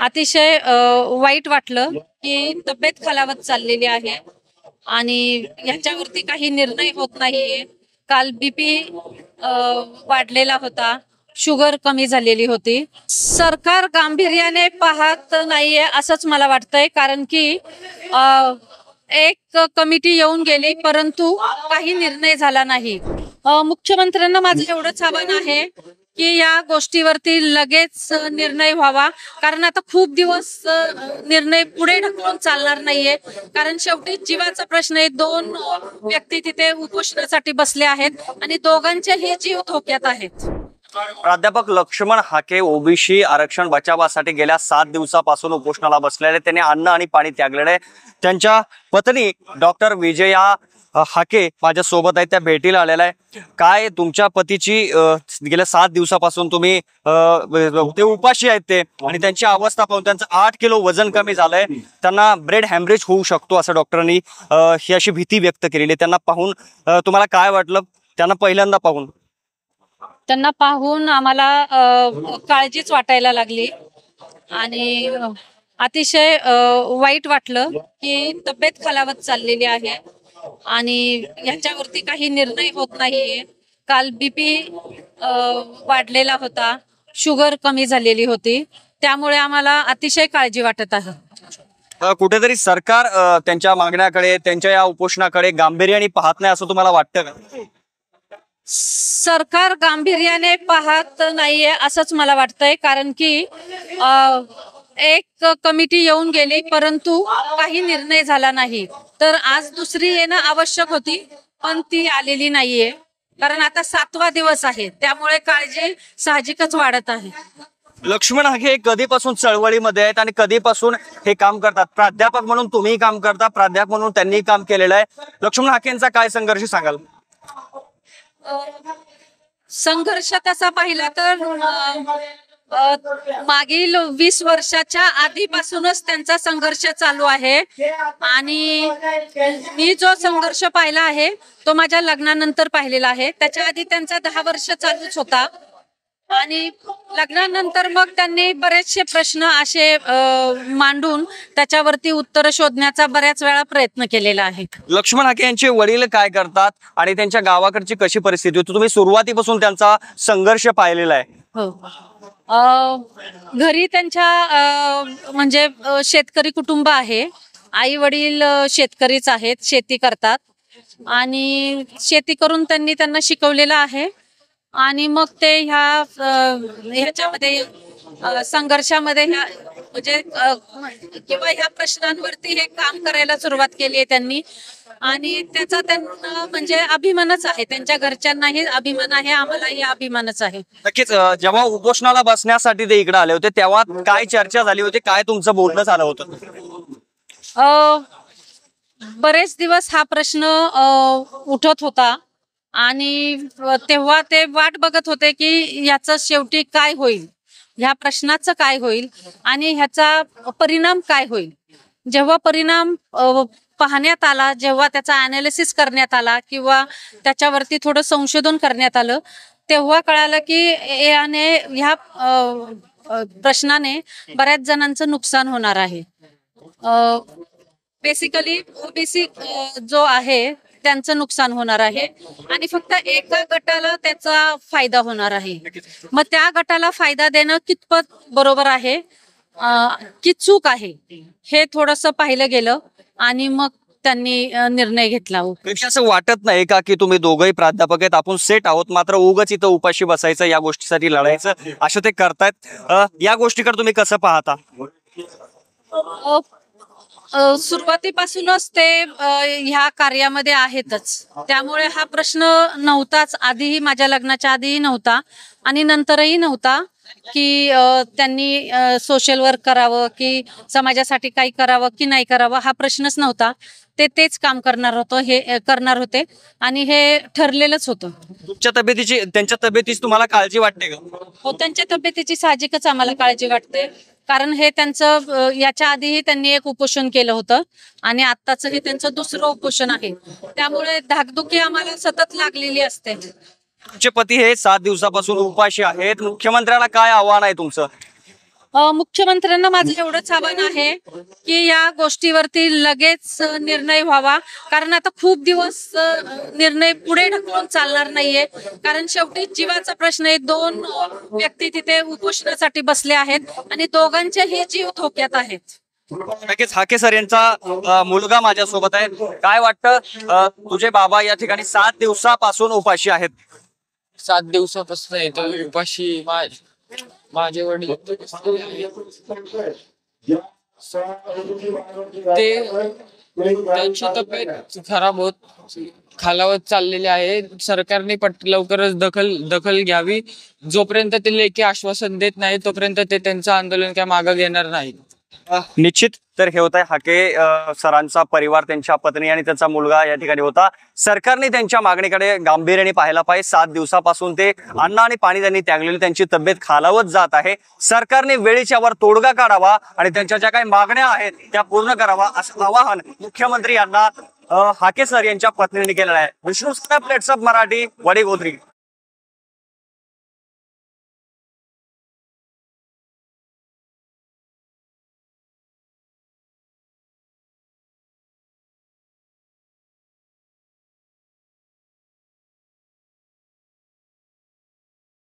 अतिशय वाईट वाटलं की तब्येत खालावत चाललेली आहे आणि ह्याच्यावरती काही निर्णय होत नाहीये. काल बीपी वाढलेला होता, शुगर कमी झालेली होती. सरकार गांभीर्याने पाहत नाहीये असंच मला वाटतंय, कारण की एक कमिटी येऊन गेली परंतु काही निर्णय झाला नाही. मुख्यमंत्र्यांना माझं एवढंच आव्हान आहे की या गोष्टीवरती लगेच निर्णय व्हावा, कारण आता खूप दिवस निर्णय पुढे ढकलून चालणार नाहीये. कारण शेवटी जीवाचा प्रश्न आहे. दोन व्यक्ती तिथे उपोषणासाठी बसले आहेत आणि दोघांचेही जीव धोक्यात आहेत. प्राध्यापक लक्ष्मण हाके ओबीसी आरक्षण बचावासाठी गेल्या 7 दिवसापासून उपोषणाला बसलेले. त्यांनी अन्न आणि पाणी त्यागलेले. त्यांच्या पत्नी डॉक्टर विजया हाके माझ्या सोबत आहे, त्या भेटीला आलेल्या आहे. काय तुमच्या पतीची गेल्या 7 दिवसापासून तुम्ही ते उपाशी आहेत ते, आणि त्यांची अवस्था पाहून त्यांचं 8 किलो वजन कमी झालंय, त्यांना ब्रेड हॅमरेज होऊ शकतो असं डॉक्टरांनी ही अशी भीती व्यक्त केलेली. त्यांना पाहून तुम्हाला काय वाटलं? त्यांना पहिल्यांदा पाहून आम्हाला काळजीच वाटायला लागली आणि अतिशय वाईट वाटलं की तब्येत खालावत चाललेली आहे आणि ह्याच्यावरती काही निर्णय होत नाहीये. काल बीपी वाढलेला होता, शुगर कमी झालेली होती, त्यामुळे आम्हाला अतिशय काळजी वाटत आहे. कुठेतरी सरकार त्यांच्या मागण्याकडे, त्यांच्या या उपोषणाकडे गांभीर्याने पाहत नाही असं तुम्हाला वाटतं का? सरकार गांभीर्याने पाहत नाहीये असंच मला वाटतंय, कारण की एक कमिटी येऊन गेली परंतु काही निर्णय झाला नाही. तर आज दुसरी येणं आवश्यक होती पण ती आलेली नाहीये, कारण आता 7वा दिवस आहे, त्यामुळे काळजी साहजिकच वाढत आहे. लक्ष्मण हाके कधीपासून चळवळीमध्ये आहेत आणि कधीपासून हे काम करतात? प्राध्यापक म्हणून तुम्ही काम करता, प्राध्यापक म्हणून त्यांनी काम केलेलं आहे. लक्ष्मण हाकेंचा काय संघर्ष सांगाल? संघर्ष तसा पाहिला तर मागील 20 वर्षाच्या आधीपासूनच त्यांचा संघर्ष चालू आहे आणि मी जो संघर्ष पाहिला आहे तो माझ्या लग्नानंतर पाहिलेला आहे. त्याच्या आधी त्यांचा 10 वर्ष चालूच होता आणि लग्नानंतर मग त्यांनी बरेचसे प्रश्न असे मांडून त्याच्यावरती उत्तर शोधण्याचा बऱ्याच वेळा प्रयत्न केलेला आहे. लक्ष्मण हाके यांचे वडील काय करतात आणि त्यांच्या गावाकडची कशी परिस्थिती होती? तुम्ही सुरुवातीपासून त्यांचा संघर्ष पाहिलेला आहे. हो, घरी त्यांच्या म्हणजे शेतकरी कुटुंब आहे. आई वडील शेतकरीच आहेत, शेती करतात आणि शेती करून त्यांना शिकवलेलं आहे आणि मग ते ह्याच्यामध्ये संघर्षामध्ये म्हणजे किंवा ह्या प्रश्नांवरती हे काम करायला सुरुवात केली आहे त्यांनी आणि त्याचा त्यांना म्हणजे अभिमानच आहे. त्यांच्या घरच्यांनाही अभिमान आहे, आम्हालाही अभिमानच आहे. नक्कीच. जेव्हा उपोषणाला बसण्यासाठी ते इकडे आले होते तेव्हा काय चर्चा झाली होती, काय तुमचं बोलणं झालं होतं? बरेच दिवस हा प्रश्न उठत होता आणि तेव्हा ते वाट बघत होते की याचं शेवटी काय होईल, ह्या प्रश्नाचं काय होईल आणि ह्याचा परिणाम काय होईल. जेव्हा परिणाम पाहण्यात आला, जेव्हा त्याचा अनालिसिस करण्यात आला किंवा त्याच्यावरती थोडं संशोधन करण्यात आलं, तेव्हा कळालं की ह्या प्रश्नाने बऱ्याच जणांचं नुकसान होणार आहे. बेसिकली ओबीसी जो आहे त्यांचं नुकसान होणार आहे आणि फक्त एका गटाला त्याचा फायदा होणार आहे. मग त्या गटाला फायदा देणं कितपत बरोबर आहे की चूक आहे हे थोडंसं पाहिलं गेलं आणि मग त्यांनी निर्णय घेतला. असं वाटत नाही का की तुम्ही दोघंही प्राध्यापक आहेत, आपण सेट आहोत, मात्र उगाच इथं उपाशी बसायचं, या गोष्टीसाठी लढायचं असं ते करतायत? या गोष्टीकडे तुम्ही कसं पाहता? सुरुवातीपासूनच ते ह्या कार्यामध्ये आहेतच, त्यामुळे हा प्रश्न नव्हताच. आधीही, माझ्या लग्नाच्या आधीही नव्हता आणि नंतरही नव्हता की त्यांनी सोशल वर्क करावं की समाजासाठी काही करावं की नाही करावं, हा प्रश्नच नव्हता. तेच काम करणार होते आणि हे ठरलेलंच होतं. तुमच्या तब्येतीची, त्यांच्या तब्येतीची तुम्हाला काळजी वाटते का? हो, त्यांच्या तब्येतीची साहजिकच आम्हाला काळजी वाटते, कारण हे त्यांचं याच्या आधीही त्यांनी एक उपोषण केलं होतं आणि आत्ताच हे त्यांचं दुसरं उपोषण आहे, त्यामुळे धाकधुकी आम्हाला सतत लागलेली असते. तुमचे पती हे 7 दिवसापासून उपाशी आहेत, मुख्यमंत्र्याला काय आव्हान आहे तुमचं? मुख्यमंत्र्यांना माझं एवढंच आव्हान आहे की या गोष्टीवरती लगेच निर्णय व्हावा, कारण आता खूप दिवस निर्णय पुढे ढकलून चालणार नाहीये. कारण शेवटी जीवाचा प्रश्न आहे. दोन व्यक्ती तिथे उपोषणासाठी बसले आहेत आणि दोघांचेही जीव धोक्यात आहेत. नक्कीच हाके सर यांचा मुलगा माझ्यासोबत आहे. काय वाटतं, तुझे बाबा या ठिकाणी 7 दिवसापासून उपाशी आहेत? 7 दिवसापासून येतो उपाशी. माझे वडील ते त्यांची तब्येत खराब होत खालावत चाललेली आहे. सरकारने लवकरच दखल घ्यावी. जोपर्यंत ते लेखी आश्वासन देत नाही तोपर्यंत ते त्यांचं आंदोलन काय मागे घेणार नाही. निश्चित तर हे होत आहे हाके सरांचा परिवार, त्यांच्या पत्नी आणि त्यांचा मुलगा या ठिकाणी होता. सरकारने त्यांच्या मागणीकडे गांभीर्याने पाहायला पाहिजे. 7 दिवसापासून ते अन्न आणि पाणी त्यांनी त्यागलेली, त्यांची तब्येत खालावत जात आहे. सरकारने वेळेच्या वर तोडगा काढावा आणि त्यांच्या ज्या काही मागण्या आहेत त्या पूर्ण करावा असं आवाहन मुख्यमंत्री यांना हाके सर यांच्या पत्नीने केलेलं आहे. Vishnu plates of Marathi, Vadigodri.